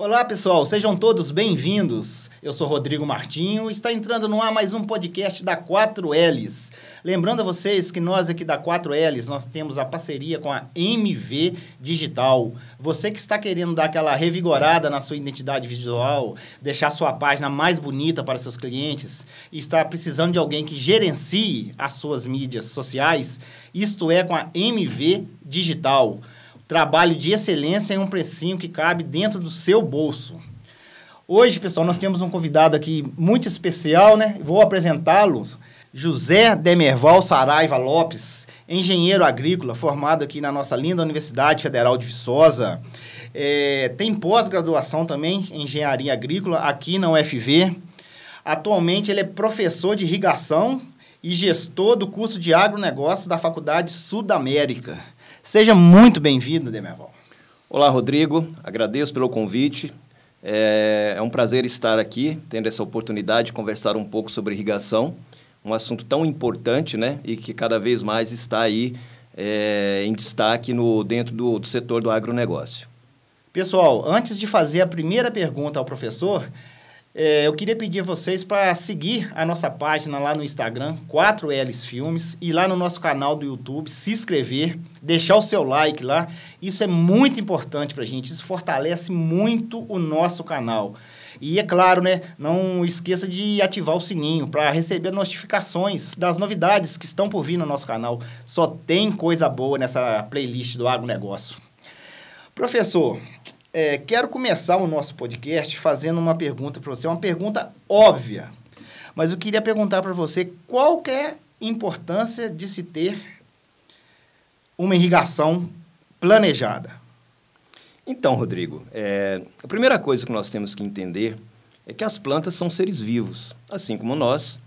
Olá, pessoal, sejam todos bem-vindos. Eu sou Rodrigo Martinho e está entrando no ar mais um podcast da 4Ls. Lembrando a vocês que nós aqui da 4Ls, nós temos a parceria com a MV Digital. Você que está querendo dar aquela revigorada na sua identidade visual, deixar sua página mais bonita para seus clientes e está precisando de alguém que gerencie as suas mídias sociais, isto é com a MV Digital. Trabalho de excelência em um precinho que cabe dentro do seu bolso. Hoje, pessoal, nós temos um convidado aqui muito especial, né? Vou apresentá-lo. José Demerval Saraiva Lopes, engenheiro agrícola, formado aqui na nossa linda Universidade Federal de Viçosa. Tem pós-graduação também em engenharia agrícola aqui na UFV. Atualmente, ele é professor de irrigação e gestor do curso de agronegócio da Faculdade Sudamérica. Seja muito bem-vindo, Demerval. Olá, Rodrigo. Agradeço pelo convite. É um prazer estar aqui, tendo essa oportunidade de conversar um pouco sobre irrigação, um assunto tão importante, né? E que cada vez mais está aí em destaque dentro do setor do agronegócio. Pessoal, antes de fazer a primeira pergunta ao professor, eu queria pedir a vocês para seguir a nossa página lá no Instagram, 4Ls Filmes, e lá no nosso canal do YouTube, se inscrever, deixar o seu like lá. Isso é muito importante para a gente, isso fortalece muito o nosso canal. E é claro, né, não esqueça de ativar o sininho para receber notificações das novidades que estão por vir no nosso canal. Só tem coisa boa nessa playlist do agronegócio. Professor, quero começar o nosso podcast fazendo uma pergunta para você, uma pergunta óbvia, mas eu queria perguntar para você qual que é a importância de se ter uma irrigação planejada. Então, Rodrigo, a primeira coisa que nós temos que entender é que as plantas são seres vivos, assim como nós,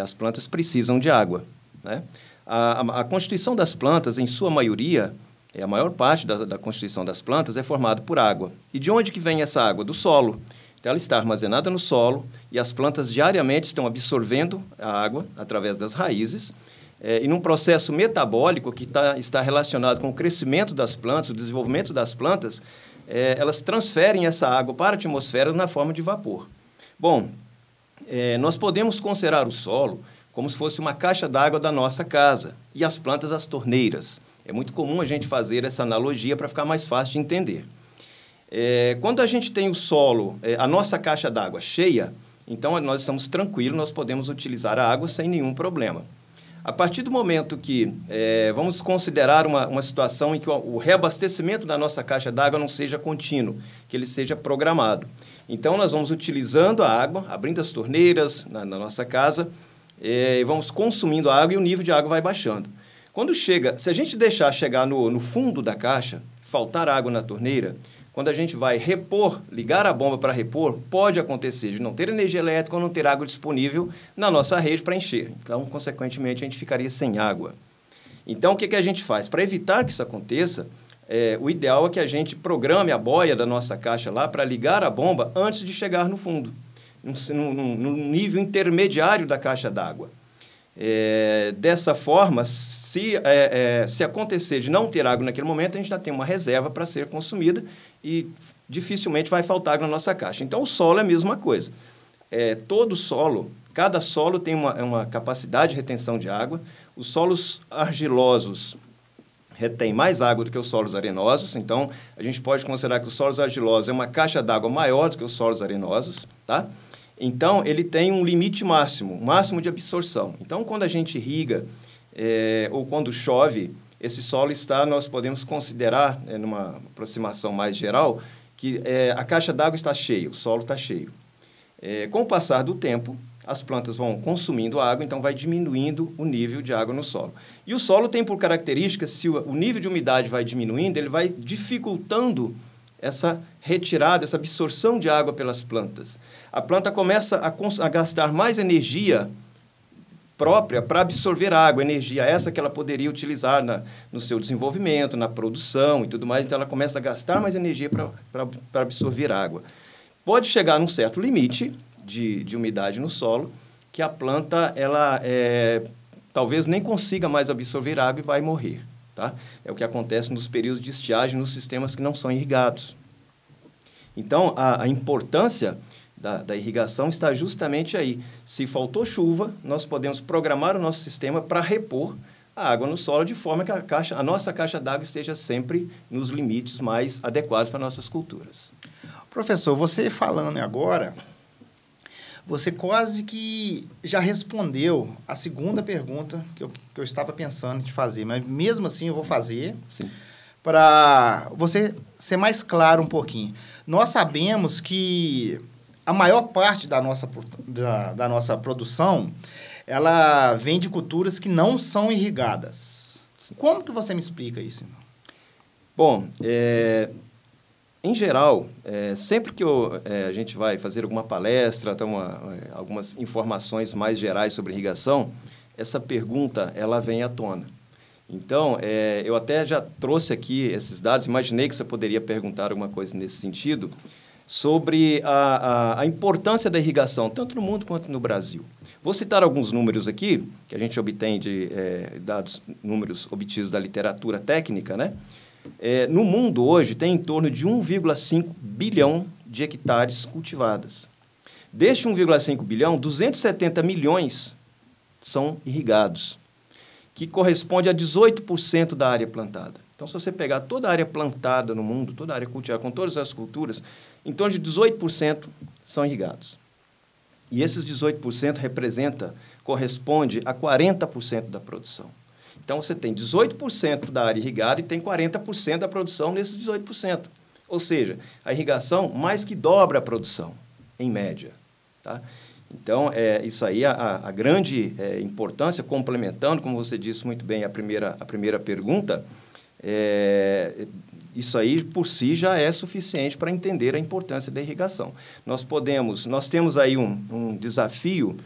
as plantas precisam de água, né? A constituição das plantas, em sua maioria, a maior parte da constituição das plantas é formada por água. E de onde que vem essa água? Do solo. Então, ela está armazenada no solo e as plantas diariamente estão absorvendo a água através das raízes. E num processo metabólico que está relacionado com o crescimento das plantas, o desenvolvimento das plantas, elas transferem essa água para a atmosfera na forma de vapor. Bom, nós podemos considerar o solo como se fosse uma caixa d'água da nossa casa e as plantas as torneiras. É muito comum a gente fazer essa analogia para ficar mais fácil de entender. Quando a gente tem o solo, a nossa caixa d'água cheia, então nós estamos tranquilos, nós podemos utilizar a água sem nenhum problema. A partir do momento que vamos considerar uma situação em que o reabastecimento da nossa caixa d'água não seja contínuo, que ele seja programado. Então, nós vamos utilizando a água, abrindo as torneiras na nossa casa, e vamos consumindo a água e o nível de água vai baixando. Se a gente deixar chegar no fundo da caixa, faltar água na torneira, quando a gente vai repor, ligar a bomba para repor, pode acontecer de não ter energia elétrica ou não ter água disponível na nossa rede para encher. Então, consequentemente, a gente ficaria sem água. Então, o que a gente faz? Para evitar que isso aconteça, o ideal é que a gente programe a boia da nossa caixa lá para ligar a bomba antes de chegar no fundo, no nível intermediário da caixa d'água. Dessa forma, se acontecer de não ter água naquele momento, a gente já tem uma reserva para ser consumida e dificilmente vai faltar água na nossa caixa. Então, o solo é a mesma coisa. Todo solo, cada solo tem uma capacidade de retenção de água. Os solos argilosos retêm mais água do que os solos arenosos. Então, a gente pode considerar que os solos argilosos é uma caixa d'água maior do que os solos arenosos, tá? Então, ele tem um limite máximo de absorção. Então, quando a gente irriga ou quando chove, esse solo nós podemos considerar, numa aproximação mais geral, que a caixa d'água está cheia, o solo está cheio. Com o passar do tempo, as plantas vão consumindo água, então vai diminuindo o nível de água no solo. E o solo tem por característica, se o nível de umidade vai diminuindo, ele vai dificultando essa retirada, essa absorção de água pelas plantas. A planta começa a gastar mais energia própria para absorver água, energia essa que ela poderia utilizar no seu desenvolvimento, na produção e tudo mais, então ela começa a gastar mais energia para absorver água. Pode chegar num certo limite de umidade no solo, que a planta talvez nem consiga mais absorver água e vai morrer. Tá? É o que acontece nos períodos de estiagem nos sistemas que não são irrigados. Então, a importância da irrigação está justamente aí. Se faltou chuva, nós podemos programar o nosso sistema para repor a água no solo de forma que a nossa caixa d'água esteja sempre nos limites mais adequados para nossas culturas. Professor, você falando agora, você quase que já respondeu a segunda pergunta que eu estava pensando em te fazer, mas mesmo assim eu vou fazer para você ser mais claro um pouquinho. Nós sabemos que a maior parte da nossa produção, ela vem de culturas que não são irrigadas. Como que você me explica isso, irmão? Bom, em geral, sempre que a gente vai fazer alguma palestra, algumas informações mais gerais sobre irrigação, essa pergunta ela vem à tona. Então, eu até já trouxe aqui esses dados, imaginei que você poderia perguntar alguma coisa nesse sentido, sobre a importância da irrigação, tanto no mundo quanto no Brasil. Vou citar alguns números aqui, que a gente obtém de números obtidos da literatura técnica, né? No mundo, hoje, tem em torno de 1,5 bilhão de hectares cultivadas. Deste 1,5 bilhão, 270 milhões são irrigados, que corresponde a 18% da área plantada. Então, se você pegar toda a área plantada no mundo, toda a área cultivada, com todas as culturas, em torno de 18% são irrigados. E esses 18% corresponde a 40% da produção. Então, você tem 18% da área irrigada e tem 40% da produção nesses 18%. Ou seja, a irrigação mais que dobra a produção, em média. Tá? Então, isso aí, a grande importância, complementando, como você disse muito bem, a primeira pergunta, isso aí, por si, já é suficiente para entender a importância da irrigação. Nós temos aí um desafio,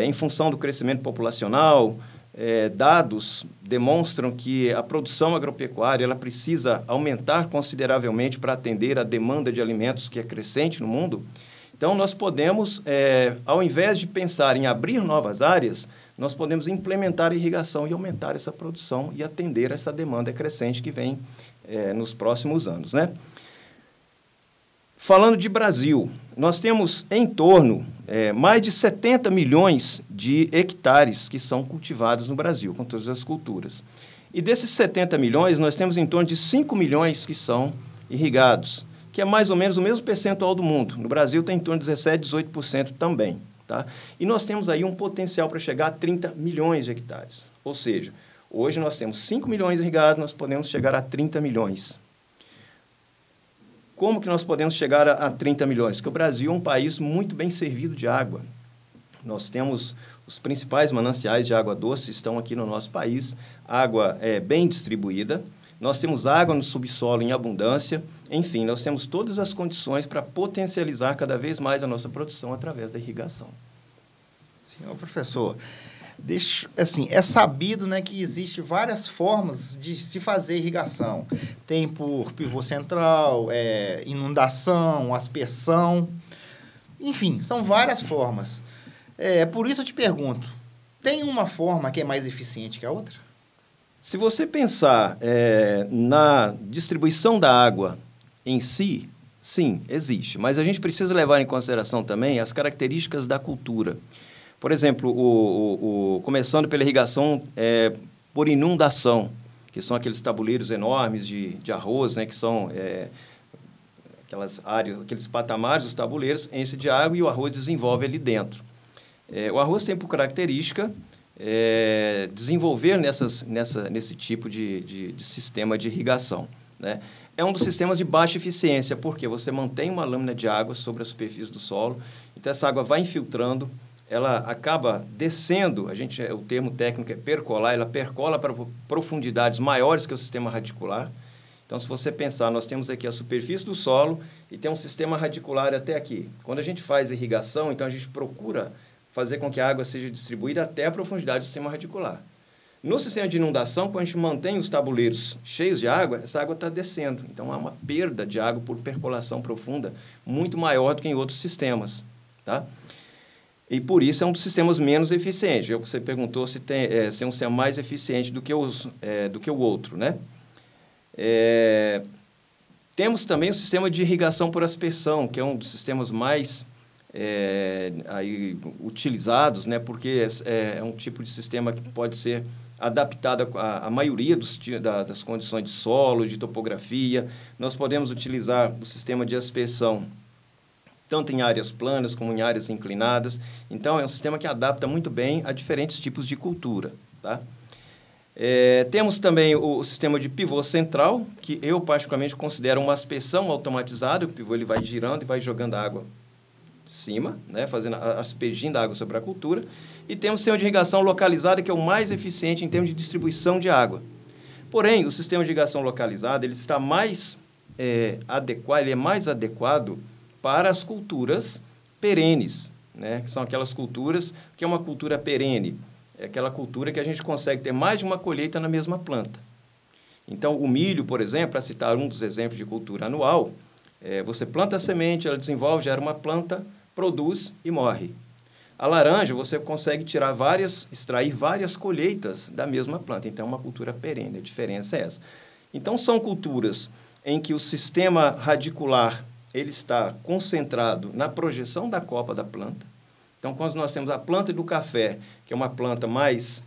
em função do crescimento populacional. Dados demonstram que a produção agropecuária ela precisa aumentar consideravelmente para atender a demanda de alimentos que é crescente no mundo. Então, nós podemos, ao invés de pensar em abrir novas áreas, nós podemos implementar a irrigação e aumentar essa produção e atender essa demanda crescente que vem nos próximos anos, né? Falando de Brasil, nós temos em torno mais de 70 milhões de hectares que são cultivados no Brasil, com todas as culturas. E desses 70 milhões, nós temos em torno de 5 milhões que são irrigados, que é mais ou menos o mesmo percentual do mundo. No Brasil tem em torno de 17%, 18% também. Tá? E nós temos aí um potencial para chegar a 30 milhões de hectares. Ou seja, hoje nós temos 5 milhões irrigados, nós podemos chegar a 30 milhões. Como que nós podemos chegar a 30 milhões? Porque o Brasil é um país muito bem servido de água. Nós temos os principais mananciais de água doce, estão aqui no nosso país, água bem distribuída, nós temos água no subsolo em abundância, enfim, nós temos todas as condições para potencializar cada vez mais a nossa produção através da irrigação. Senhor professor, é sabido, né, que existem várias formas de se fazer irrigação. Tem por pivô central, inundação, aspersão, enfim, são várias formas. Por isso eu te pergunto, tem uma forma que é mais eficiente que a outra? Se você pensar na distribuição da água em si, sim, existe. Mas a gente precisa levar em consideração também as características da cultura. Por exemplo, começando pela irrigação por inundação, que são aqueles tabuleiros enormes de arroz, né, que são aquelas áreas, aqueles patamares dos tabuleiros, enche de água e o arroz desenvolve ali dentro. O arroz tem por característica desenvolver nesse tipo de sistema de irrigação, né? É um dos sistemas de baixa eficiência, porque você mantém uma lâmina de água sobre a superfície do solo, então essa água vai infiltrando, ela acaba descendo, o termo técnico é percolar, ela percola para profundidades maiores que o sistema radicular. Então, se você pensar, nós temos aqui a superfície do solo e tem um sistema radicular até aqui. Quando a gente faz irrigação, então a gente procura fazer com que a água seja distribuída até a profundidade do sistema radicular. No sistema de inundação, quando a gente mantém os tabuleiros cheios de água, essa água está descendo. Então, há uma perda de água por percolação profunda muito maior do que em outros sistemas. Tá? E, por isso, é um dos sistemas menos eficientes. Você perguntou se é um sistema mais eficiente do que o outro, né? Temos também o sistema de irrigação por aspersão, que é um dos sistemas mais aí, utilizados, né? Porque é um tipo de sistema que pode ser adaptado à maioria das condições de solo, de topografia. Nós podemos utilizar o sistema de aspersão tanto em áreas planas como em áreas inclinadas. Então, é um sistema que adapta muito bem a diferentes tipos de cultura, tá? Temos também o sistema de pivô central, que eu particularmente considero uma aspersão automatizada. O pivô ele vai girando e vai jogando água de cima, né, aspergindo a água sobre a cultura. E temos o sistema de irrigação localizada, que é o mais eficiente em termos de distribuição de água. Porém, o sistema de irrigação localizada ele está mais adequado, ele é mais adequado para as culturas perenes, né, que são aquelas culturas, que é uma cultura perene, é aquela cultura que a gente consegue ter mais de uma colheita na mesma planta. Então, o milho, por exemplo, para citar um dos exemplos de cultura anual, você planta a semente, ela desenvolve, gera uma planta, produz e morre. A laranja, você consegue extrair várias colheitas da mesma planta. Então, é uma cultura perene, a diferença é essa. Então, são culturas em que o sistema radicular ele está concentrado na projeção da copa da planta. Então, quando nós temos a planta do café, que é uma planta mais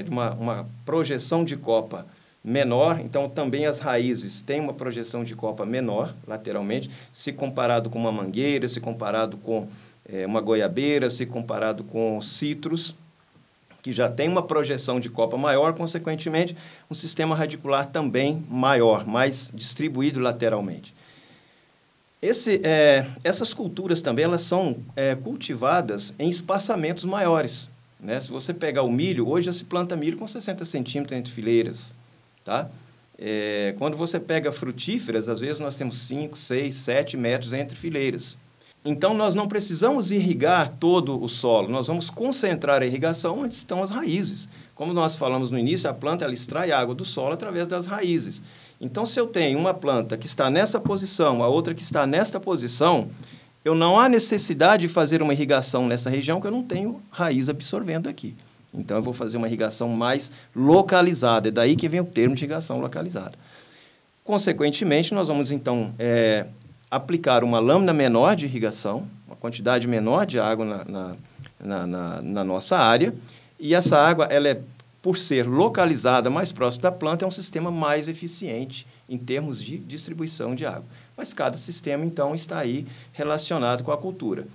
de uma projeção de copa menor, então também as raízes têm uma projeção de copa menor, lateralmente, se comparado com uma mangueira, se comparado com uma goiabeira, se comparado com citros, que já tem uma projeção de copa maior, consequentemente, um sistema radicular também maior, mais distribuído lateralmente. Essas culturas também elas são cultivadas em espaçamentos maiores, né? Se você pegar o milho, hoje já se planta milho com 60 centímetros entre fileiras. Tá? Quando você pega frutíferas, às vezes nós temos 5, 6, 7 metros entre fileiras. Então, nós não precisamos irrigar todo o solo, nós vamos concentrar a irrigação onde estão as raízes. Como nós falamos no início, a planta ela extrai água do solo através das raízes. Então, se eu tenho uma planta que está nessa posição, a outra que está nesta posição, não há necessidade de fazer uma irrigação nessa região, porque eu não tenho raiz absorvendo aqui. Então, eu vou fazer uma irrigação mais localizada. É daí que vem o termo de irrigação localizada. Consequentemente, nós vamos, então, aplicar uma lâmina menor de irrigação, uma quantidade menor de água na nossa área, e essa água, por ser localizada mais próximo da planta, é um sistema mais eficiente em termos de distribuição de água. Mas cada sistema, então, está aí relacionado com a cultura.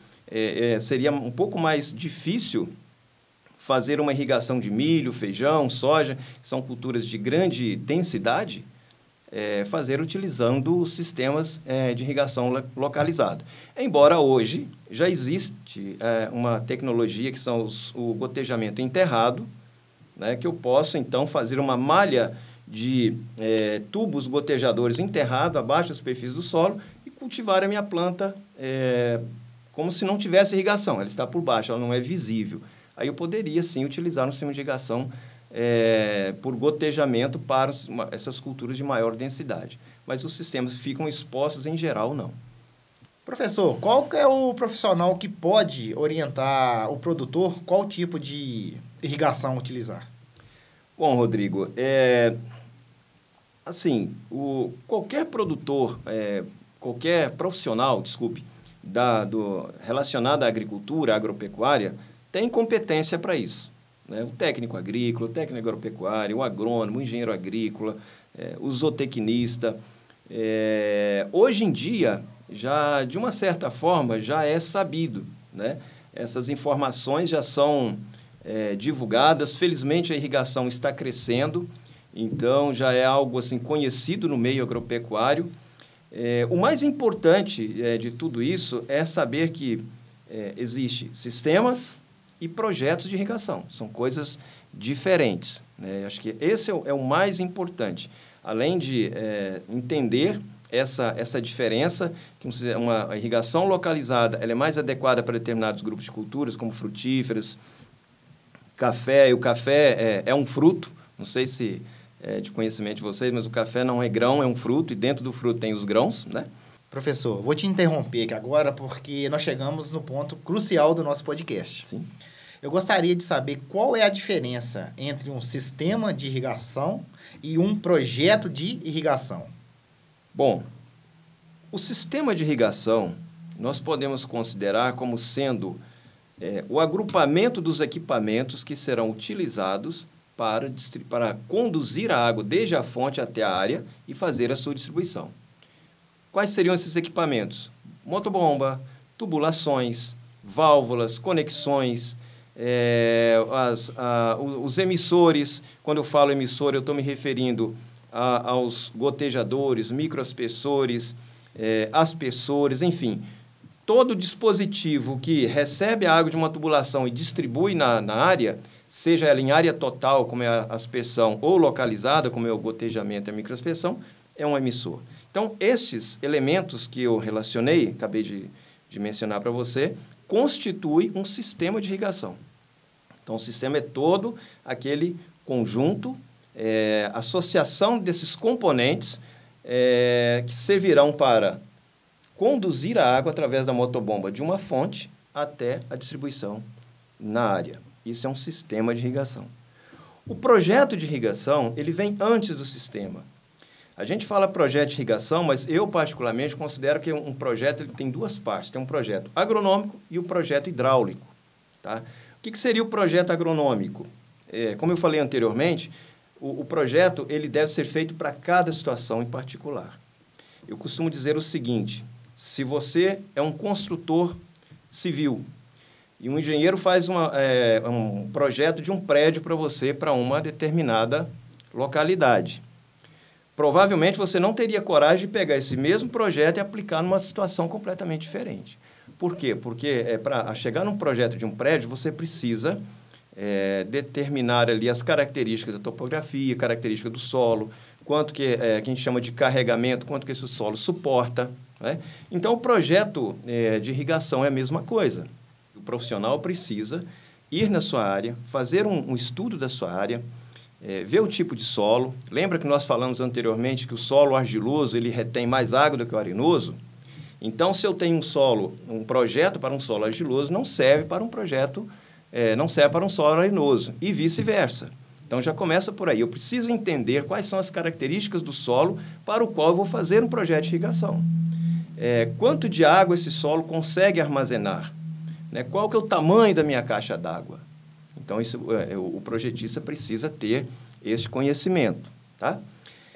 Seria um pouco mais difícil fazer uma irrigação de milho, feijão, soja, são culturas de grande densidade, fazer utilizando os sistemas de irrigação localizado. Embora hoje já existe uma tecnologia que são o gotejamento enterrado, né, que eu posso, então, fazer uma malha de tubos gotejadores enterrado abaixo da superfície do solo e cultivar a minha planta como se não tivesse irrigação. Ela está por baixo, ela não é visível. Aí eu poderia, sim, utilizar um sistema de irrigação por gotejamento para essas culturas de maior densidade. Mas os sistemas ficam expostos, em geral, não. Professor, qual que é o profissional que pode orientar o produtor qual tipo de irrigação utilizar? Bom, Rodrigo, qualquer produtor, qualquer profissional, relacionado à agricultura, à agropecuária, tem competência para isso, né? O técnico agrícola, o técnico agropecuário, o agrônomo, o engenheiro agrícola, o zootecnista. Hoje em dia, já de uma certa forma, já é sabido, né? Essas informações já são divulgadas. Felizmente, a irrigação está crescendo, então já é algo assim, conhecido no meio agropecuário. O mais importante de tudo isso é saber que existem sistemas e projetos de irrigação. São coisas diferentes, né? Acho que esse é o mais importante. Além de entender essa diferença, que uma irrigação localizada ela é mais adequada para determinados grupos de culturas, como frutíferas, café. E o café é um fruto, não sei se é de conhecimento de vocês, mas o café não é grão, é um fruto, e dentro do fruto tem os grãos, né? Professor, vou te interromper aqui agora, porque nós chegamos no ponto crucial do nosso podcast. Sim. Eu gostaria de saber qual é a diferença entre um sistema de irrigação e um projeto de irrigação. Bom, O sistema de irrigação, nós podemos considerar como sendo o agrupamento dos equipamentos que serão utilizados para conduzir a água desde a fonte até a área e fazer a sua distribuição. Quais seriam esses equipamentos? Motobomba, tubulações, válvulas, conexões, os emissores. Quando eu falo emissor, eu estou me referindo aos gotejadores, microaspersores, aspersores, enfim, todo dispositivo que recebe a água de uma tubulação e distribui na área, seja ela em área total, como é a aspersão, ou localizada, como é o gotejamento e a microaspersão, é um emissor. Então, estes elementos que eu relacionei, acabei de mencionar para você, constituem um sistema de irrigação. Então, o sistema é todo aquele conjunto, associação desses componentes que servirão para conduzir a água através da motobomba de uma fonte até a distribuição na área. Isso é um sistema de irrigação. O projeto de irrigação, ele vem antes do sistema. A gente fala projeto de irrigação, mas eu, particularmente, considero que um projeto ele tem duas partes. Tem um projeto agronômico e o projeto hidráulico. Tá? O que seria o projeto agronômico? Como eu falei anteriormente, o projeto ele deve ser feito para cada situação em particular. Eu costumo dizer o seguinte: se você é um construtor civil e um engenheiro faz um projeto de um prédio para você para uma determinada localidade, provavelmente você não teria coragem de pegar esse mesmo projeto e aplicar numa situação completamente diferente. Por quê? Porque para chegar num projeto de um prédio, você precisa determinar ali as características da topografia, característica do solo, quanto que a gente chama de carregamento, quanto que esse solo suporta, né? Então, o projeto de irrigação é a mesma coisa. O profissional precisa ir na sua área, fazer um estudo da sua área, ver o tipo de solo. Lembra que nós falamos anteriormente que o solo argiloso ele retém mais água do que o arenoso? Então, se eu tenho um projeto para um solo argiloso, não serve para um projeto, não serve para um solo arenoso, e vice-versa. Então, já começa por aí. Eu preciso entender quais são as características do solo para o qual eu vou fazer um projeto de irrigação. Quanto de água esse solo consegue armazenar? Né? Qual que é o tamanho da minha caixa d'água? Então, o projetista precisa ter esse conhecimento. Tá?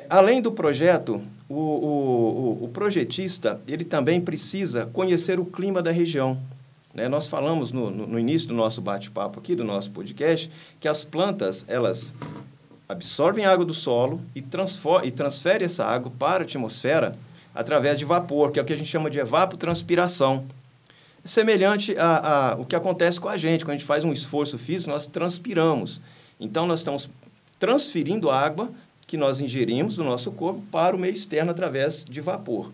Além do projeto, o projetista ele também precisa conhecer o clima da região. Né? Nós falamos no início do nosso bate-papo aqui, do nosso podcast, que as plantas elas absorvem água do solo e transferem essa água para a atmosfera através de vapor, que é o que a gente chama de evapotranspiração. Semelhante ao que acontece com a gente. Quando a gente faz um esforço físico, nós transpiramos. Então, nós estamos transferindo água que nós ingerimos do nosso corpo para o meio externo através de vapor.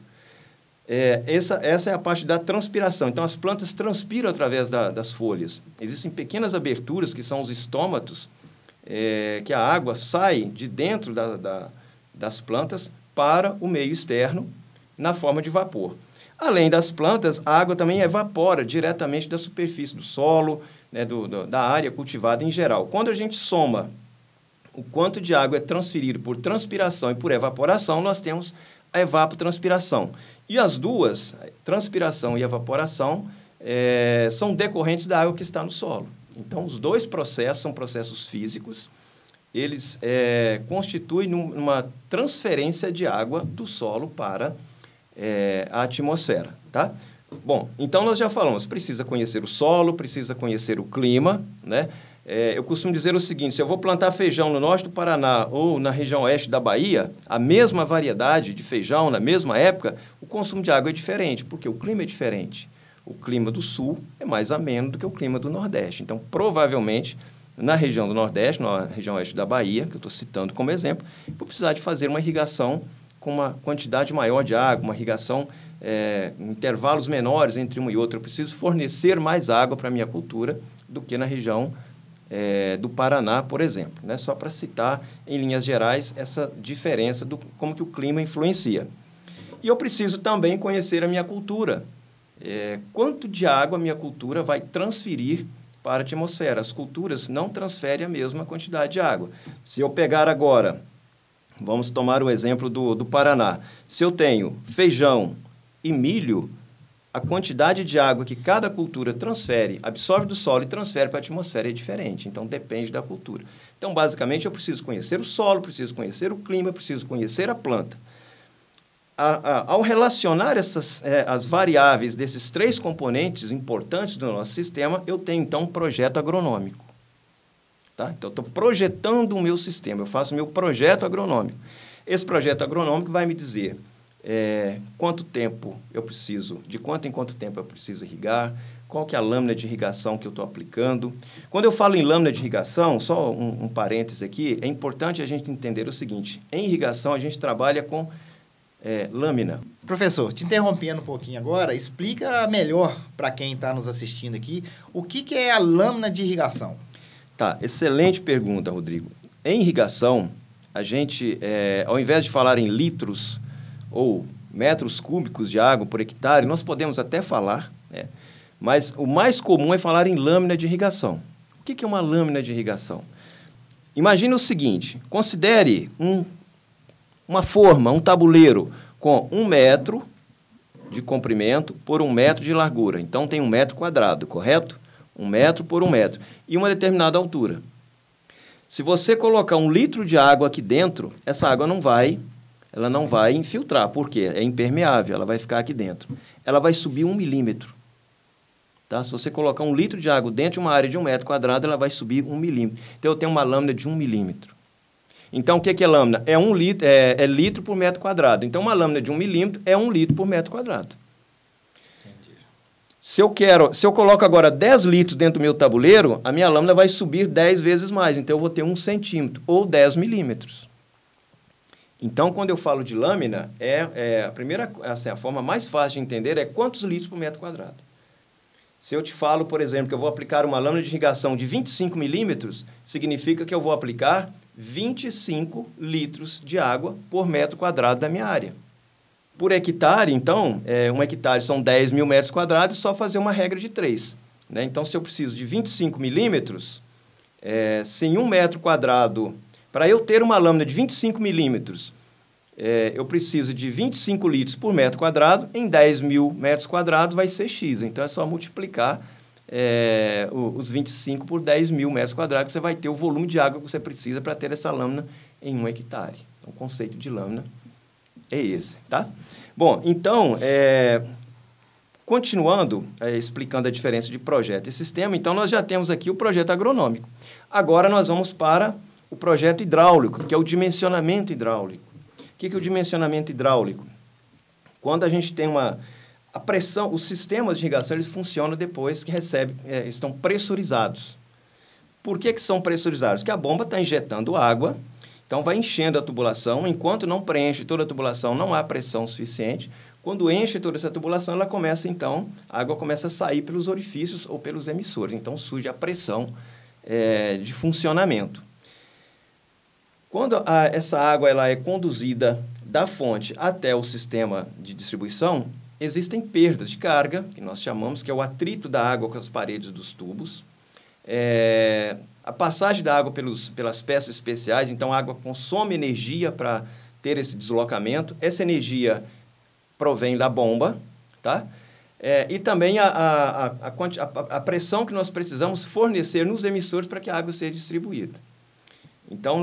Essa é a parte da transpiração. Então, as plantas transpiram através das folhas. Existem pequenas aberturas, que são os estômatos, que a água sai de dentro das plantas para o meio externo na forma de vapor. Além das plantas, a água também evapora diretamente da superfície do solo, né, da área cultivada em geral. Quando a gente soma o quanto de água é transferido por transpiração e por evaporação, nós temos a evapotranspiração. E as duas, transpiração e evaporação, são decorrentes da água que está no solo. Então, os dois processos são processos físicos, eles constituem uma transferência de água do solo para a atmosfera, tá? Bom, então nós já falamos, precisa conhecer o solo, precisa conhecer o clima, né? Eu costumo dizer o seguinte: se eu vou plantar feijão no norte do Paraná ou na região oeste da Bahia, a mesma variedade de feijão na mesma época, o consumo de água é diferente, porque o clima é diferente. O clima do sul é mais ameno do que o clima do nordeste. Então, provavelmente, na região do nordeste, na região oeste da Bahia, que eu estou citando como exemplo, vou precisar de fazer uma irrigação com uma quantidade maior de água, uma irrigação em intervalos menores entre uma e outra. Eu preciso fornecer mais água para a minha cultura do que na região do Paraná, por exemplo, né? Só para citar, em linhas gerais, essa diferença como que o clima influencia. E eu preciso também conhecer a minha cultura. Quanto de água a minha cultura vai transferir para a atmosfera? As culturas não transferem a mesma quantidade de água. Se eu pegar agora, vamos tomar o exemplo do Paraná. Se eu tenho feijão e milho, a quantidade de água que cada cultura transfere, absorve do solo e transfere para a atmosfera é diferente. Então, depende da cultura. Então, basicamente, eu preciso conhecer o solo, preciso conhecer o clima, preciso conhecer a planta. Ao relacionar as variáveis desses 3 componentes importantes do nosso sistema, eu tenho, então, um projeto agronômico. Tá? Então, eu estou projetando o meu sistema, eu faço o meu projeto agronômico. Esse projeto agronômico vai me dizer quanto tempo eu preciso, de quanto em quanto tempo eu preciso irrigar, qual que é a lâmina de irrigação que eu estou aplicando. Quando eu falo em lâmina de irrigação, só um parêntese aqui, é importante a gente entender o seguinte: em irrigação a gente trabalha com lâmina. Professor, te interrompendo um pouquinho agora, explica melhor para quem está nos assistindo aqui o que é a lâmina de irrigação. Tá, excelente pergunta, Rodrigo. Em irrigação, a gente, ao invés de falar em litros ou metros cúbicos de água por hectare, nós podemos até falar, mas o mais comum é falar em lâmina de irrigação. O que é uma lâmina de irrigação? Imagine o seguinte: considere uma forma, um tabuleiro com 1 metro de comprimento por 1 metro de largura. Então, tem 1 metro quadrado, correto? 1 metro por 1 metro. E uma determinada altura. Se você colocar 1 litro de água aqui dentro, essa água não vai infiltrar. Por quê? É impermeável, ela vai ficar aqui dentro. Ela vai subir 1 milímetro. Tá? Se você colocar 1 litro de água dentro de uma área de 1 metro quadrado, ela vai subir 1 milímetro. Então, eu tenho uma lâmina de 1 milímetro. Então, o que é lâmina? É litro por metro quadrado. Então, uma lâmina de 1 milímetro é 1 litro por metro quadrado. Entendi. Se eu coloco agora 10 litros dentro do meu tabuleiro, a minha lâmina vai subir 10 vezes mais. Então, eu vou ter 1 centímetro ou 10 milímetros. Então, quando eu falo de lâmina, a forma mais fácil de entender é quantos litros por metro quadrado. Se eu te falo, por exemplo, que eu vou aplicar uma lâmina de irrigação de 25 milímetros, significa que eu vou aplicar 25 litros de água por metro quadrado da minha área. Por hectare, então, 1 hectare são 10 mil metros quadrados, é só fazer uma regra de 3. Né? Então, se eu preciso de 25 milímetros, se em 1 metro quadrado, para eu ter uma lâmina de 25 milímetros, eu preciso de 25 litros por metro quadrado, em 10 mil metros quadrados vai ser X. Então, é só multiplicar os 25 por 10 mil metros quadrados, que você vai ter o volume de água que você precisa para ter essa lâmina em 1 hectare. Então, o conceito de lâmina é esse, tá? Bom, então, continuando, explicando a diferença de projeto e sistema, então, nós já temos aqui o projeto agronômico. Agora, nós vamos para o projeto hidráulico, que é o dimensionamento hidráulico. O que é o dimensionamento hidráulico? Quando a gente tem a pressão, os sistemas de irrigação, eles funcionam depois que estão pressurizados. Por que são pressurizados? Porque a bomba está injetando água, então vai enchendo a tubulação, enquanto não preenche toda a tubulação, não há pressão suficiente. Quando enche toda essa tubulação, a água começa a sair pelos orifícios ou pelos emissores. Então, surge a pressão de funcionamento. Quando essa água é conduzida da fonte até o sistema de distribuição, existem perdas de carga, que nós chamamos, que é o atrito da água com as paredes dos tubos. A passagem da água pelas peças especiais, então a água consome energia para ter esse deslocamento. Essa energia provém da bomba, tá? E também a pressão que nós precisamos fornecer nos emissores para que a água seja distribuída. Então,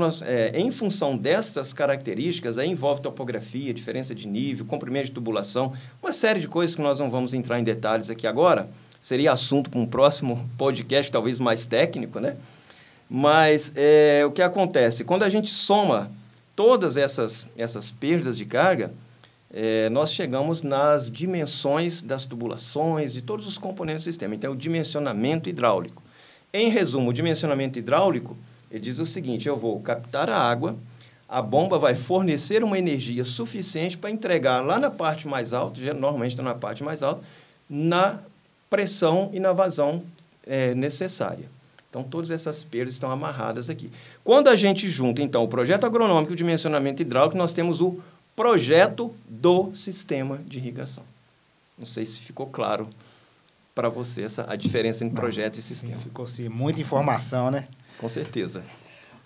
em função dessas características, envolve topografia, diferença de nível, comprimento de tubulação, uma série de coisas que nós não vamos entrar em detalhes aqui agora. Seria assunto para um próximo podcast, talvez mais técnico, né? Mas o que acontece? Quando a gente soma todas essas perdas de carga, nós chegamos nas dimensões das tubulações, de todos os componentes do sistema. Então, o dimensionamento hidráulico. Em resumo, o dimensionamento hidráulico, ele diz o seguinte: eu vou captar a água, a bomba vai fornecer uma energia suficiente para entregar lá na parte mais alta, normalmente está na parte mais alta, na pressão e na vazão necessária. Então, todas essas perdas estão amarradas aqui. Quando a gente junta, então, o projeto agronômico e o dimensionamento hidráulico, nós temos o projeto do sistema de irrigação. Não sei se ficou claro para você a diferença entre projeto e sistema. Ficou sim, muita informação, né? Com certeza.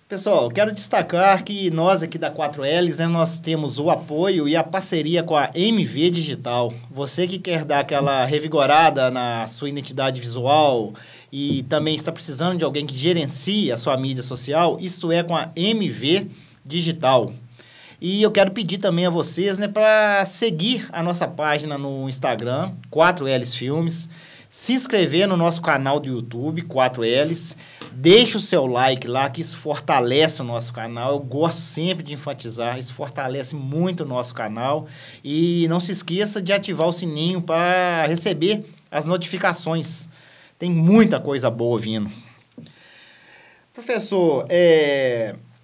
Pessoal, quero destacar que nós aqui da 4Ls, né, nós temos o apoio e a parceria com a MV Digital. Você que quer dar aquela revigorada na sua identidade visual e também está precisando de alguém que gerencie a sua mídia social, isto é com a MV Digital. E eu quero pedir também a vocês, né, para seguir a nossa página no Instagram, 4Ls Filmes, se inscrever no nosso canal do YouTube, 4Ls, deixe o seu like lá, que isso fortalece o nosso canal. Eu gosto sempre de enfatizar, isso fortalece muito o nosso canal. E não se esqueça de ativar o sininho para receber as notificações. Tem muita coisa boa vindo. Professor,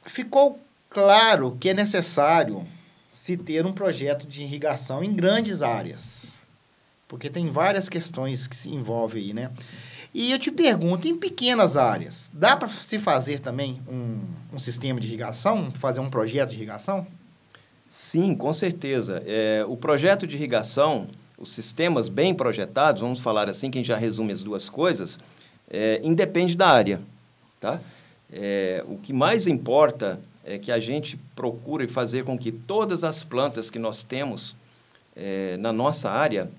ficou claro que é necessário se ter um projeto de irrigação em grandes áreas, porque tem várias questões que se envolvem aí, né? E eu te pergunto, em pequenas áreas, dá para se fazer também um sistema de irrigação, fazer um projeto de irrigação? Sim, com certeza. O projeto de irrigação, os sistemas bem projetados, vamos falar assim, que a gente já resume as duas coisas, independe da área, tá? O que mais importa é que a gente procure fazer com que todas as plantas que nós temos na nossa área,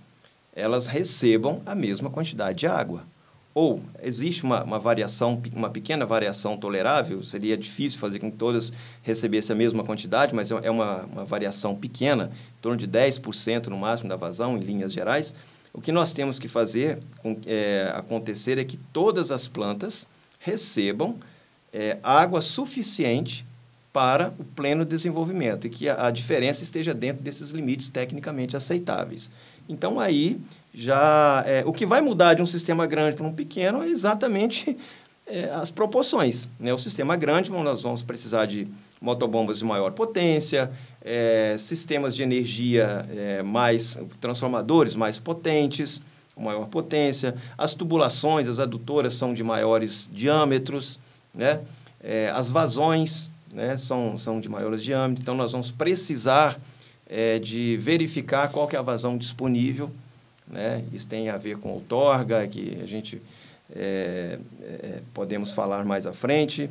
elas recebam a mesma quantidade de água. Ou existe uma variação, uma pequena variação tolerável, seria difícil fazer com que todas recebessem a mesma quantidade, mas é uma variação pequena, em torno de 10% no máximo da vazão, em linhas gerais. O que nós temos que fazer acontecer é que todas as plantas recebam água suficiente para o pleno desenvolvimento e que a diferença esteja dentro desses limites tecnicamente aceitáveis. Então, aí, o que vai mudar de um sistema grande para um pequeno é exatamente as proporções, né? O sistema grande, nós vamos precisar de motobombas de maior potência, sistemas de energia transformadores mais potentes, com maior potência, as tubulações, as adutoras são de maiores diâmetros, né? As vazões, né, são de maiores diâmetros, então nós vamos precisar de verificar qual que é a vazão disponível, né? Isso tem a ver com outorga, que a gente podemos falar mais à frente.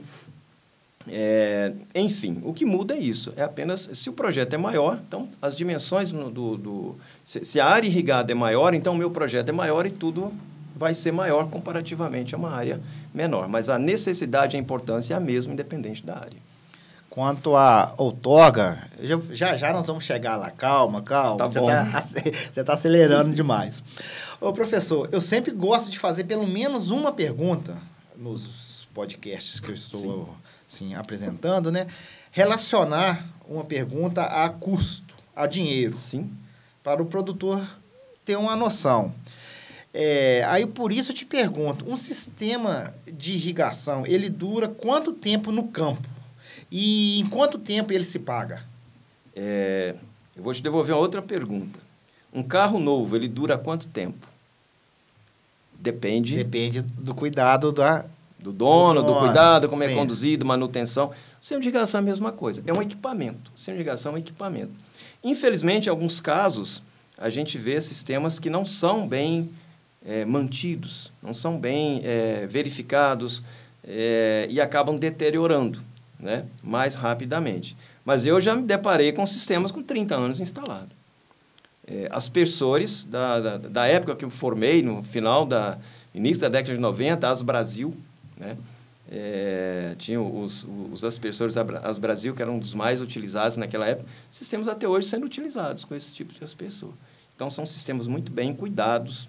Enfim, o que muda é isso, é apenas, se o projeto é maior, então as dimensões se a área irrigada é maior, então o meu projeto é maior e tudo vai ser maior comparativamente a uma área menor, mas a necessidade e a importância é a mesma, independente da área. Quanto à outorga, já nós vamos chegar lá. Calma. Tá bom. Você está acelerando demais. Ô, professor, eu sempre gosto de fazer pelo menos uma pergunta nos podcasts que eu estou assim, apresentando, né? Relacionar uma pergunta a custo, a dinheiro. Sim. Para o produtor ter uma noção. Aí, por isso, eu te pergunto, um sistema de irrigação, ele dura quanto tempo no campo? E em quanto tempo ele se paga? Eu vou te devolver uma outra pergunta. Um carro novo, ele dura quanto tempo? Depende do cuidado do dono, do cuidado, como sim. É conduzido, manutenção. O sistema de irrigação é a mesma coisa. É um equipamento. O sistema de irrigação é um equipamento. Infelizmente, em alguns casos, a gente vê sistemas que não são bem mantidos, não são bem verificados e acabam deteriorando, né, mais rapidamente. Mas eu já me deparei com sistemas com 30 anos instalados. Aspersores, da época que eu formei, no início da década de 90, As Brasil, né, tinham os aspersores As Brasil, que eram um dos mais utilizados naquela época, sistemas até hoje sendo utilizados com esse tipo de aspersor. Então, são sistemas muito bem cuidados,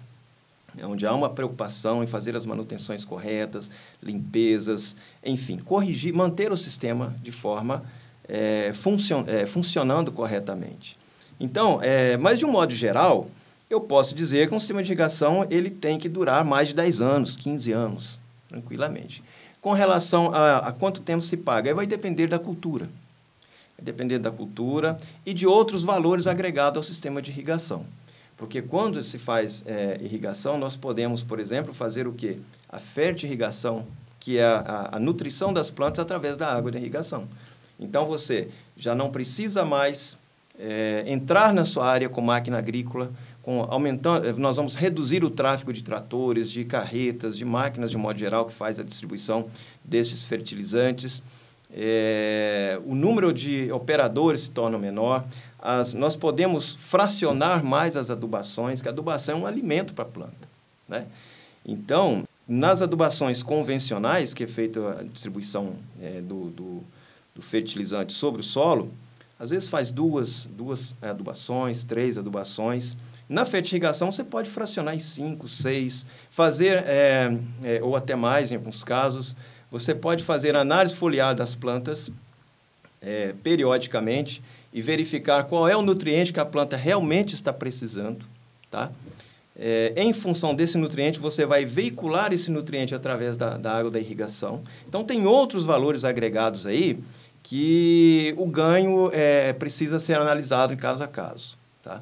onde há uma preocupação em fazer as manutenções corretas, limpezas, enfim, corrigir, manter o sistema de forma funcionando corretamente. Então, mas de um modo geral, eu posso dizer que um sistema de irrigação ele tem que durar mais de 10 anos, 15 anos, tranquilamente. Com relação a quanto tempo se paga, aí vai depender da cultura. Vai depender da cultura e de outros valores agregados ao sistema de irrigação. Porque quando se faz irrigação, nós podemos, por exemplo, fazer o quê? A fertirrigação, que é a nutrição das plantas através da água de irrigação. Então, você já não precisa mais entrar na sua área com máquina agrícola, nós vamos reduzir o tráfego de tratores, de carretas, de máquinas, de modo geral, que faz a distribuição desses fertilizantes. o número de operadores se torna menor, nós podemos fracionar mais as adubações, que a adubação é um alimento para a planta, né? Então, nas adubações convencionais, que é feita a distribuição do fertilizante sobre o solo, às vezes faz duas adubações, 3 adubações. Na fertirrigação, você pode fracionar em 5, 6, fazer, ou até mais em alguns casos. Você pode fazer análise foliar das plantas periodicamente e verificar qual é o nutriente que a planta realmente está precisando, tá? Em função desse nutriente, você vai veicular esse nutriente através da água da irrigação. Então, tem outros valores agregados aí que o ganho precisa ser analisado em caso a caso, tá?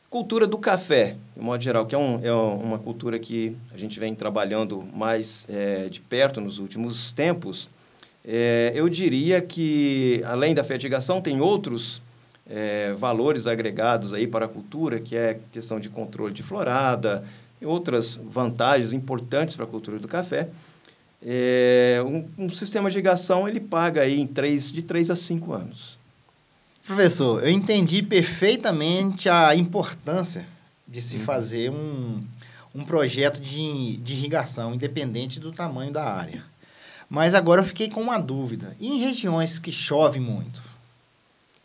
Cultura do café, de modo geral, que é uma cultura que a gente vem trabalhando mais de perto nos últimos tempos. Eu diria que, além da fertigação, tem outros valores agregados aí para a cultura, que é questão de controle de florada e outras vantagens importantes para a cultura do café. Um sistema de irrigação, ele paga aí de 3 a 5 anos. Professor, eu entendi perfeitamente a importância de se fazer um projeto de irrigação, independente do tamanho da área. Mas agora eu fiquei com uma dúvida. E em regiões que chove muito,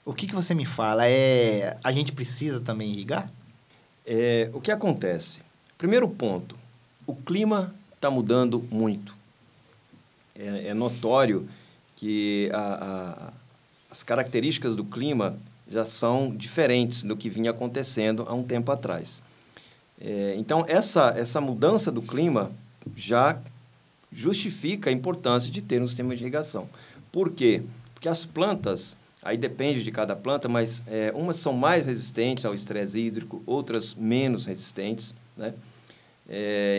o que você me fala? A gente precisa também irrigar? O que acontece? Primeiro ponto, o clima está mudando muito. É notório que as características do clima já são diferentes do que vinha acontecendo há um tempo atrás. Então, essa mudança do clima já justifica a importância de ter um sistema de irrigação. Por quê? Porque as plantas, aí depende de cada planta, mas umas são mais resistentes ao estresse hídrico, outras menos resistentes, né?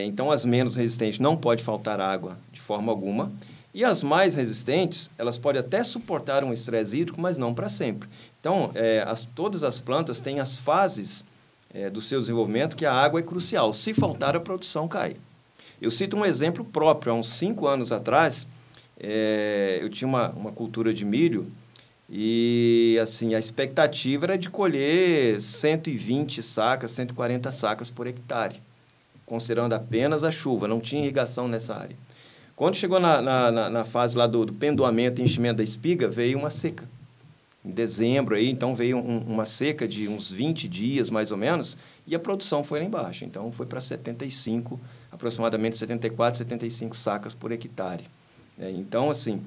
Então, as menos resistentes não pode faltar água de forma alguma. E as mais resistentes, elas podem até suportar um estresse hídrico, mas não para sempre. Então, todas as plantas têm as fases do seu desenvolvimento que a água é crucial. Se faltar, a produção cai. Eu cito um exemplo próprio. Há uns 5 anos atrás, eu tinha uma cultura de milho e assim, a expectativa era de colher 120 sacas, 140 sacas por hectare, considerando apenas a chuva, não tinha irrigação nessa área. Quando chegou na fase lá do pendoamento e enchimento da espiga, veio uma seca. Em dezembro, aí, então, veio uma seca de uns 20 dias, mais ou menos, e a produção foi lá embaixo. Então, foi para aproximadamente 74, 75 sacas por hectare. Então, assim,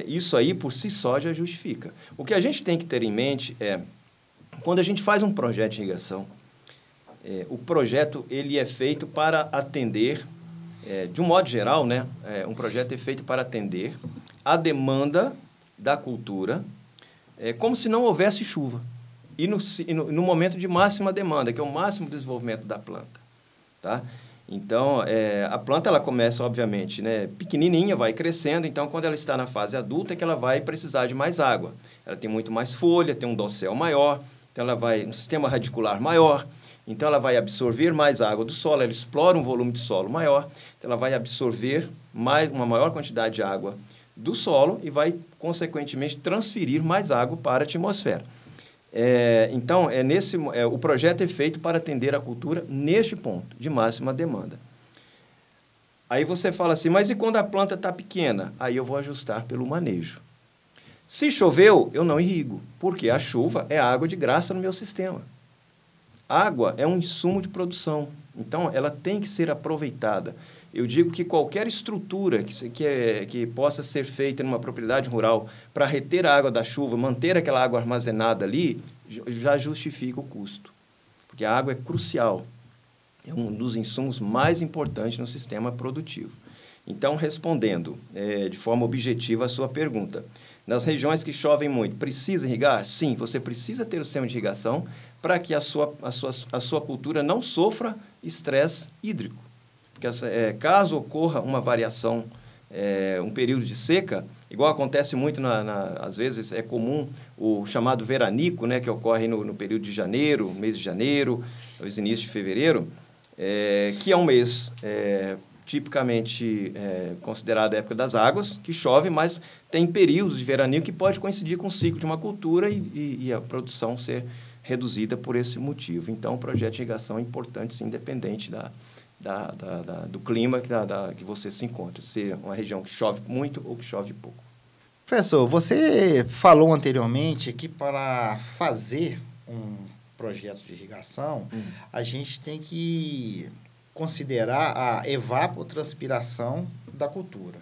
isso aí, por si só, já justifica. O que a gente tem que ter em mente quando a gente faz um projeto de irrigação, o projeto ele é feito para atender... de um modo geral, né, um projeto é feito para atender a demanda da cultura, como se não houvesse chuva. E no momento de máxima demanda, que é o máximo desenvolvimento da planta. Tá? Então, a planta ela começa, obviamente, né, pequenininha, vai crescendo. Então, quando ela está na fase adulta, é que ela vai precisar de mais água. Ela tem muito mais folha, tem um dossel maior, então ela vai um sistema radicular maior. Então, ela vai absorver mais água do solo, ela explora um volume de solo maior, então ela vai absorver uma maior quantidade de água do solo e vai, consequentemente, transferir mais água para a atmosfera. Então, o projeto é feito para atender a cultura neste ponto, de máxima demanda. Aí você fala assim, mas e quando a planta está pequena? Aí eu vou ajustar pelo manejo. Se choveu, eu não irrigo, porque a chuva é água de graça no meu sistema. Água é um insumo de produção, então ela tem que ser aproveitada. Eu digo que qualquer estrutura que possa ser feita numa propriedade rural para reter a água da chuva, manter aquela água armazenada ali, já justifica o custo. Porque a água é crucial, é um dos insumos mais importantes no sistema produtivo. Então, respondendo de forma objetiva a sua pergunta, nas regiões que chovem muito, precisa irrigar? Sim, você precisa ter o sistema de irrigação para que a sua cultura não sofra estresse hídrico. Porque caso ocorra uma variação, um período de seca, igual acontece muito, às vezes é comum o chamado veranico, né, que ocorre no período de janeiro, mês de janeiro, início de fevereiro, que é um mês tipicamente considerada a época das águas, que chove, mas tem períodos de veraneio que pode coincidir com o ciclo de uma cultura e a produção ser reduzida por esse motivo. Então, o projeto de irrigação é importante, sim, independente do clima que você se encontra, se é uma região que chove muito ou que chove pouco. Professor, você falou anteriormente que para fazer um projeto de irrigação, a gente tem que considerar a evapotranspiração da cultura,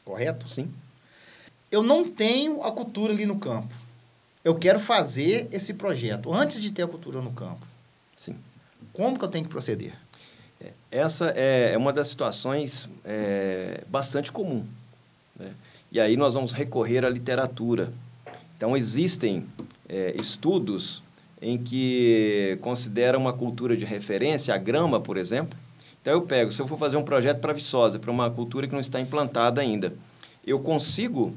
correto? Sim. Eu não tenho a cultura ali no campo. Eu quero fazer esse projeto antes de ter a cultura no campo. Sim. Como que eu tenho que proceder? Essa é uma das situações bastante comum, né? E aí nós vamos recorrer à literatura. Então, existem estudos em que consideram uma cultura de referência, a grama, por exemplo. Então, eu pego, se eu for fazer um projeto para Viçosa, para uma cultura que não está implantada ainda, eu consigo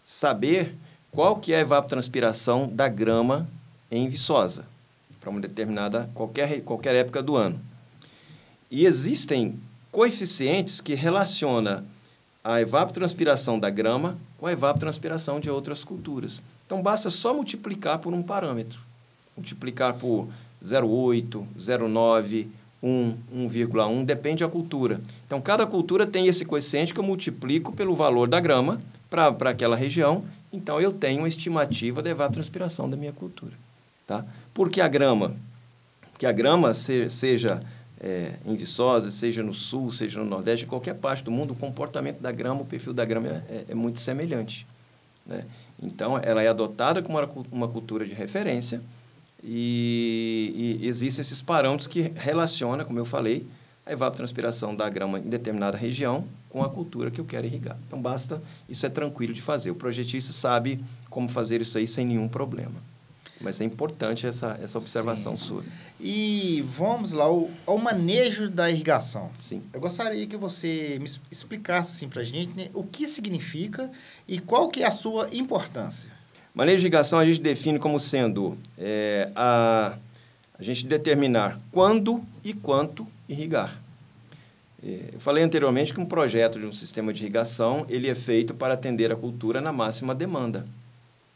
saber qual que é a evapotranspiração da grama em Viçosa, para uma determinada, qualquer época do ano. E existem coeficientes que relacionam a evapotranspiração da grama com a evapotranspiração de outras culturas. Então, basta só multiplicar por um parâmetro. Multiplicar por 0,8, 0,9, 1, 1,1, depende da cultura. Então, cada cultura tem esse coeficiente que eu multiplico pelo valor da grama para aquela região. Então, eu tenho uma estimativa da evapotranspiração da minha cultura. Tá? Por que a grama? Porque a grama, seja em Viçosa, seja no sul, seja no nordeste, em qualquer parte do mundo, o comportamento da grama, o perfil da grama é muito semelhante, né? Então, ela é adotada como uma cultura de referência e existem esses parâmetros que relacionam, como eu falei, a evapotranspiração da grama em determinada região com a cultura que eu quero irrigar. Então, isso é tranquilo de fazer. O projetista sabe como fazer isso aí sem nenhum problema. Mas é importante essa observação sua. E vamos lá, ao manejo da irrigação. Sim. Eu gostaria que você me explicasse assim, para a gente, né, o que significa e qual que é a sua importância. Manejo de irrigação a gente define como sendo a gente determinar quando e quanto irrigar. Eu falei anteriormente que um projeto de um sistema de irrigação ele é feito para atender a cultura na máxima demanda,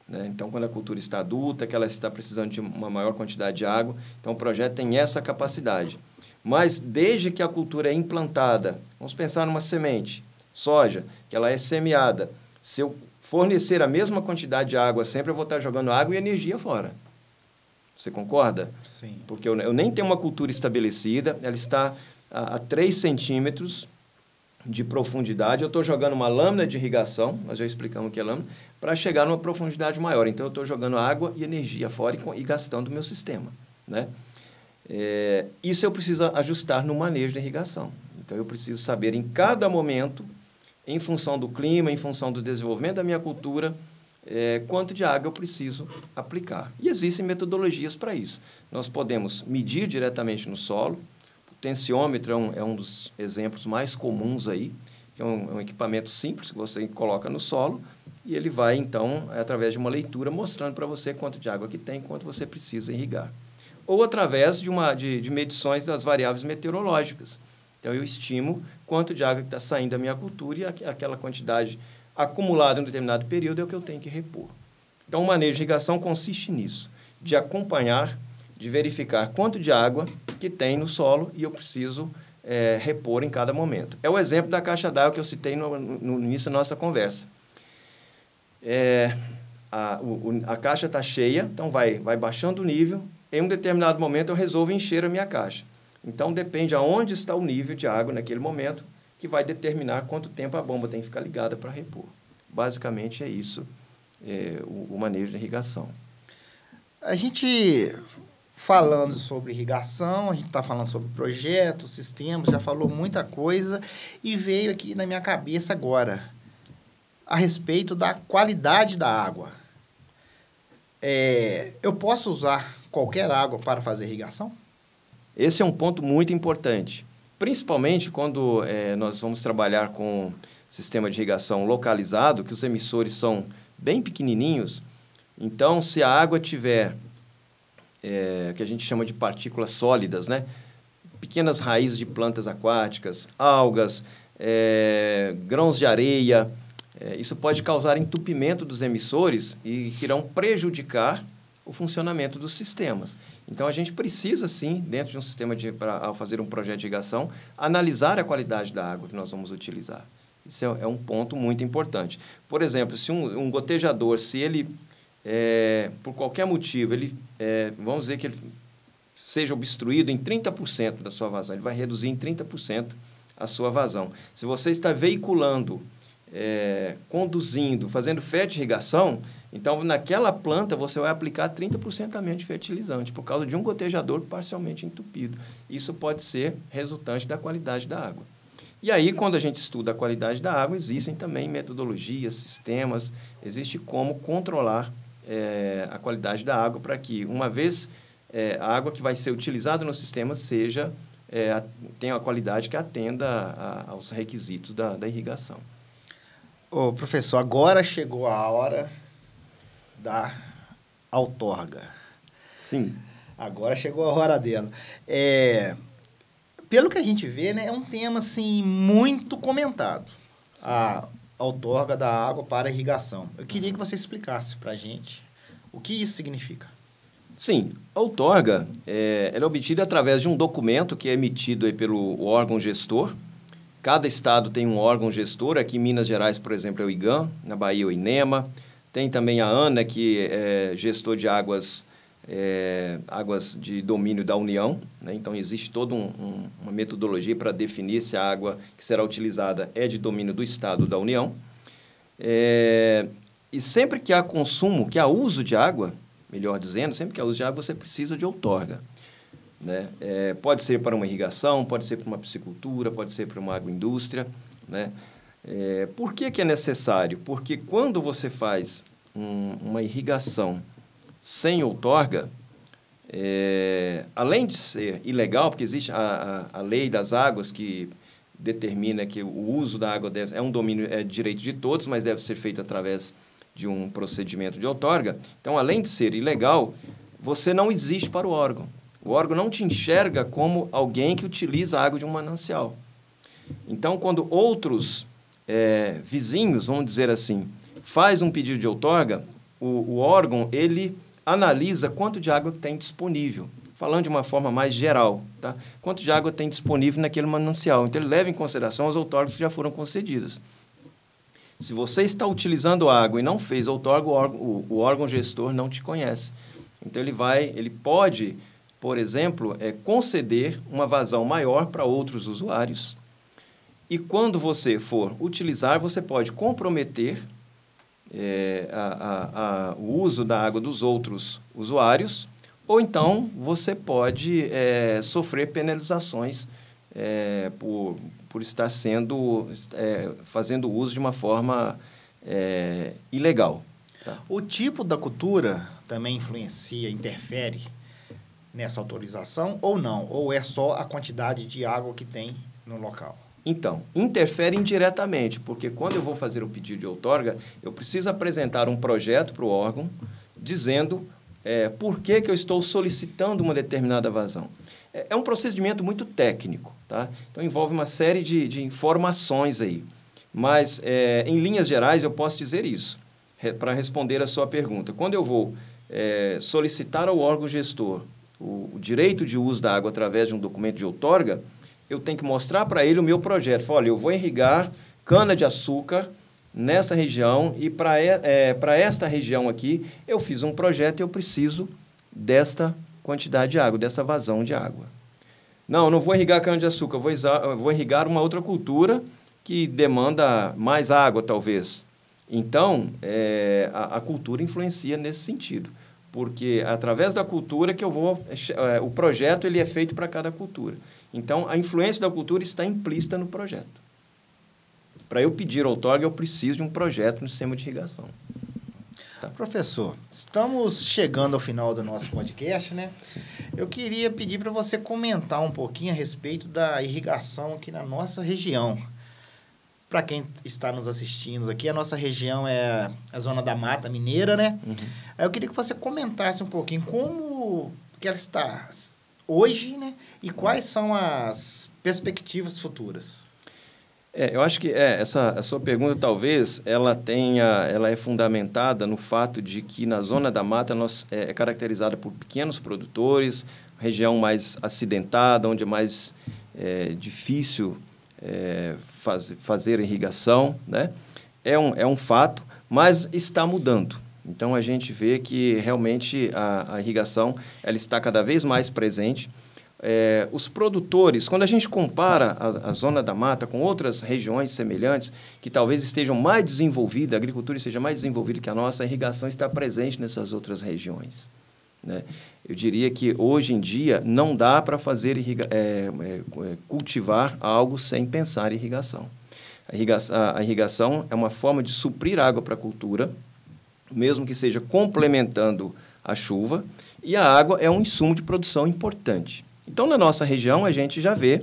né? Então, quando a cultura está adulta, que ela está precisando de uma maior quantidade de água, então o projeto tem essa capacidade. Mas, desde que a cultura é implantada, vamos pensar numa semente, soja, que ela é semeada, se eu fornecer a mesma quantidade de água sempre, eu vou estar jogando água e energia fora. Você concorda? Sim. Porque eu nem tenho uma cultura estabelecida, ela está a 3 centímetros de profundidade, eu estou jogando uma lâmina de irrigação, nós já explicamos o que é lâmina, para chegar numa profundidade maior. Então, eu estou jogando água e energia fora e gastando o meu sistema, né? Isso eu preciso ajustar no manejo da irrigação. Então, eu preciso saber em cada momento, em função do clima, em função do desenvolvimento da minha cultura, quanto de água eu preciso aplicar. E existem metodologias para isso. Nós podemos medir diretamente no solo. O tensiômetro é um dos exemplos mais comuns aí, que é um equipamento simples que você coloca no solo e ele vai, então, através de uma leitura, mostrando para você quanto de água que tem, quanto você precisa irrigar. Ou através de medições das variáveis meteorológicas. Então, eu estimo quanto de água que está saindo da minha cultura e aquela quantidade acumulada em um determinado período é o que eu tenho que repor. Então, o manejo de irrigação consiste nisso, de acompanhar, de verificar quanto de água que tem no solo e eu preciso repor em cada momento. É o exemplo da caixa d'água que eu citei no início da nossa conversa. A caixa está cheia, então vai baixando o nível. Em um determinado momento, eu resolvo encher a minha caixa. Então, depende aonde está o nível de água naquele momento, que vai determinar quanto tempo a bomba tem que ficar ligada para repor. Basicamente, é isso, o manejo da irrigação. A gente, falando sobre irrigação, a gente está falando sobre projetos, sistemas, já falou muita coisa, e veio aqui na minha cabeça agora, a respeito da qualidade da água. Eu posso usar qualquer água para fazer irrigação? Esse é um ponto muito importante, principalmente quando nós vamos trabalhar com sistema de irrigação localizado, que os emissores são bem pequenininhos. Então, se a água tiver, que a gente chama de partículas sólidas, né? pequenas raízes de plantas aquáticas, algas, grãos de areia. Isso pode causar entupimento dos emissores e que irão prejudicar o funcionamento dos sistemas. Então, a gente precisa, sim, dentro de um sistema, ao fazer um projeto de irrigação, analisar a qualidade da água que nós vamos utilizar. Isso é um ponto muito importante. Por exemplo, se um gotejador, se ele, por qualquer motivo, vamos dizer que ele seja obstruído em 30% da sua vazão, ele vai reduzir em 30% a sua vazão. Se você está veiculando, conduzindo, fazendo fertirrigação, então, naquela planta, você vai aplicar 30% a menos de fertilizante, por causa de um gotejador parcialmente entupido. Isso pode ser resultante da qualidade da água. E aí, quando a gente estuda a qualidade da água, existem também metodologias, sistemas, existe como controlar a qualidade da água para que, uma vez a água que vai ser utilizada no sistema tenha a qualidade que atenda aos requisitos da irrigação. Ô, professor, agora chegou a hora da outorga. Sim. Agora chegou a hora dela. Pelo que a gente vê, né, é um tema assim, muito comentado. Sim. A outorga da água para a irrigação. Eu queria que você explicasse para a gente o que isso significa. Sim, a outorga ela é obtida através de um documento que é emitido pelo órgão gestor. Cada estado tem um órgão gestor. Aqui em Minas Gerais, por exemplo, é o IGAM, na Bahia é o INEMA. Tem também a ANA, que é gestor de águas de domínio da União, né? Então, existe toda uma metodologia para definir se a água que será utilizada é de domínio do Estado ou da União. E sempre que há consumo, que há uso de água, melhor dizendo, sempre que há uso de água, você precisa de outorga, né? Pode ser para uma irrigação, pode ser para uma piscicultura, pode ser para uma agroindústria, né? Por que é necessário? Porque quando você faz uma irrigação sem outorga, além de ser ilegal, porque existe a lei das águas que determina que o uso da água é um domínio, é direito de todos, mas deve ser feito através de um procedimento de outorga. Então, além de ser ilegal, você não existe para o órgão. O órgão não te enxerga como alguém que utiliza a água de um manancial. Então, quando outros vizinhos, vamos dizer assim, faz um pedido de outorga, o órgão, ele analisa quanto de água tem disponível, falando de uma forma mais geral, tá? Quanto de água tem disponível naquele manancial. Então, ele leva em consideração as outorgas que já foram concedidas. Se você está utilizando água e não fez outorga, o órgão gestor não te conhece. Então, ele pode, por exemplo, conceder uma vazão maior para outros usuários. E quando você for utilizar, você pode comprometer o uso da água dos outros usuários, ou então você pode sofrer penalizações por estar fazendo uso de uma forma ilegal. Tá? O tipo da cultura também influencia, interfere nessa autorização ou não? Ou é só a quantidade de água que tem no local? Então, interfere indiretamente, porque quando eu vou fazer o pedido de outorga, eu preciso apresentar um projeto para o órgão dizendo por que eu estou solicitando uma determinada vazão. É um procedimento muito técnico, tá? Então, envolve uma série de informações aí. Mas, em linhas gerais, eu posso dizer isso, para responder a sua pergunta. Quando eu vou solicitar ao órgão gestor o direito de uso da água através de um documento de outorga, eu tenho que mostrar para ele o meu projeto. Olha, eu vou irrigar cana-de-açúcar nessa região e para esta região aqui eu fiz um projeto e eu preciso desta quantidade de água, dessa vazão de água. Não vou irrigar cana-de-açúcar, vou irrigar uma outra cultura que demanda mais água, talvez. Então, a cultura influencia nesse sentido, porque através da cultura que o projeto ele é feito para cada cultura. Então, a influência da cultura está implícita no projeto. Para eu pedir outorga, eu preciso de um projeto no sistema de irrigação. Tá. Professor, estamos chegando ao final do nosso podcast, né? Sim. Eu queria pedir para você comentar um pouquinho a respeito da irrigação aqui na nossa região. Para quem está nos assistindo aqui, a nossa região é a zona da Mata Mineira, né? Uhum. Aí eu queria que você comentasse um pouquinho como que ela está hoje, né? E quais são as perspectivas futuras? Eu acho que a sua pergunta, talvez, ela é fundamentada no fato de que na zona da mata é caracterizada por pequenos produtores, região mais acidentada, onde é mais difícil fazer irrigação, né? É um fato, mas está mudando. Então, a gente vê que realmente a irrigação ela está cada vez mais presente. Os produtores, quando a gente compara a zona da mata com outras regiões semelhantes, que talvez estejam mais desenvolvidas, a agricultura esteja mais desenvolvida que a nossa, a irrigação está presente nessas outras regiões, né? Eu diria que, hoje em dia, não dá para fazer cultivar algo sem pensar em irrigação. A irrigação é uma forma de suprir água para a cultura, mesmo que seja complementando a chuva, e a água é um insumo de produção importante. Então, na nossa região, a gente já vê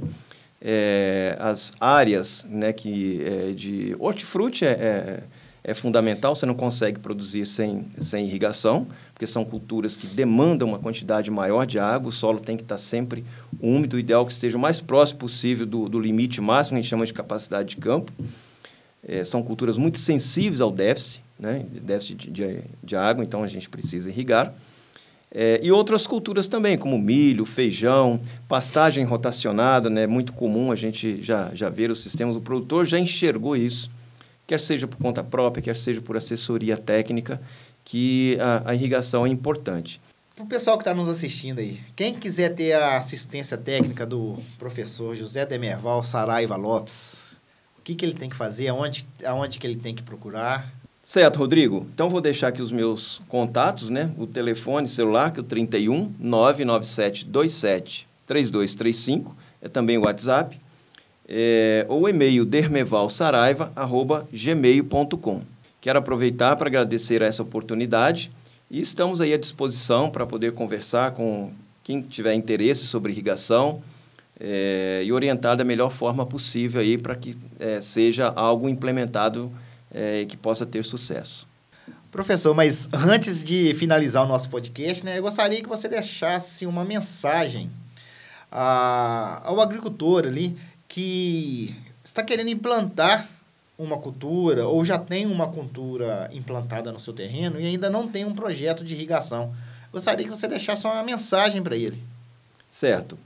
as áreas, né, de hortifruti é fundamental, você não consegue produzir sem irrigação, porque são culturas que demandam uma quantidade maior de água, o solo tem que estar sempre úmido, o ideal é que esteja o mais próximo possível do limite máximo, que a gente chama de capacidade de campo. São culturas muito sensíveis ao déficit, né, déficit de água, então a gente precisa irrigar. E outras culturas também, como milho, feijão, pastagem rotacionada, né, muito comum a gente já ver os sistemas. O produtor já enxergou isso, quer seja por conta própria, quer seja por assessoria técnica, que a irrigação é importante. Para o pessoal que está nos assistindo aí, quem quiser ter a assistência técnica do professor José Demerval Saraiva Lopes, o que ele tem que fazer, aonde que ele tem que procurar? Certo, Rodrigo. Então, vou deixar aqui os meus contatos, né? O telefone celular, que é o 31 997 27 3235, é também o WhatsApp, ou o e-mail dermevalsaraiva@gmail.com. Quero aproveitar para agradecer essa oportunidade e estamos aí à disposição para poder conversar com quem tiver interesse sobre irrigação e orientar da melhor forma possível aí para que seja algo implementado que possa ter sucesso. Professor, mas antes de finalizar o nosso podcast, né, eu gostaria que você deixasse uma mensagem ao agricultor ali que está querendo implantar uma cultura ou já tem uma cultura implantada no seu terreno e ainda não tem um projeto de irrigação. Gostaria que você deixasse uma mensagem para ele. Certo.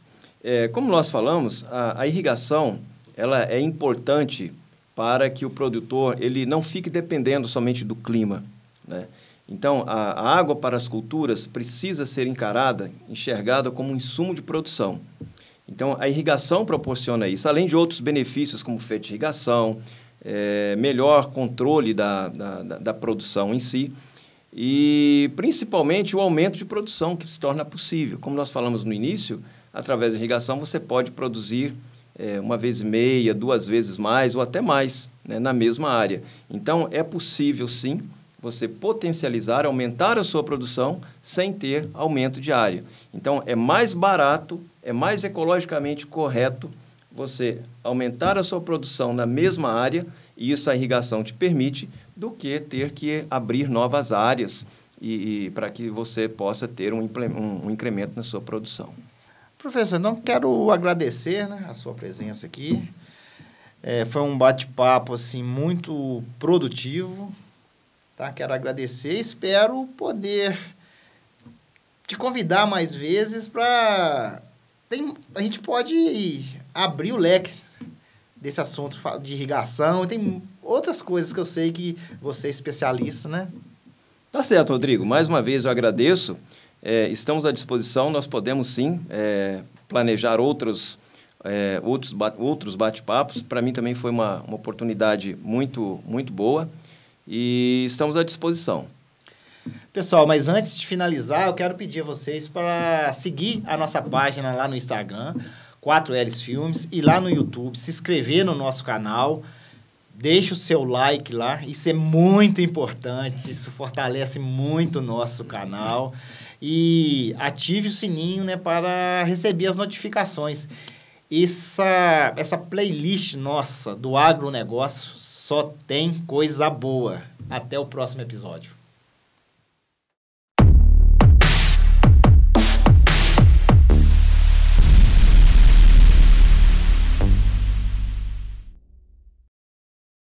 Como nós falamos, a irrigação ela é importante para que o produtor ele não fique dependendo somente do clima, né? Então, a água para as culturas precisa ser enxergada como um insumo de produção. Então, a irrigação proporciona isso, além de outros benefícios, como fertirrigação, melhor controle da produção em si, e principalmente o aumento de produção que se torna possível. Como nós falamos no início, através da irrigação você pode produzir 1,5 vezes, 2 vezes mais ou até mais, né, na mesma área. Então, é possível, sim, você potencializar, aumentar a sua produção sem ter aumento de área. Então, é mais barato, é mais ecologicamente correto você aumentar a sua produção na mesma área, e isso a irrigação te permite, do que ter que abrir novas áreas e para que você possa ter um incremento na sua produção. Professor, então quero agradecer, né, a sua presença aqui. Foi um bate-papo assim, muito produtivo. Tá? Quero agradecer e espero poder te convidar mais vezes para... A gente pode abrir o leque desse assunto de irrigação. Tem outras coisas que eu sei que você é especialista, né? Tá certo, Rodrigo. Mais uma vez eu agradeço. Estamos à disposição, nós podemos sim planejar outros bate-papos. Para mim também foi uma oportunidade muito, muito boa e estamos à disposição. Pessoal, mas antes de finalizar, eu quero pedir a vocês para seguir a nossa página lá no Instagram, 4Ls Filmes, e lá no YouTube, se inscrever no nosso canal, deixe o seu like lá, isso é muito importante, isso fortalece muito o nosso canal. E ative o sininho, né, para receber as notificações. Essa playlist nossa do agronegócio só tem coisa boa. Até o próximo episódio.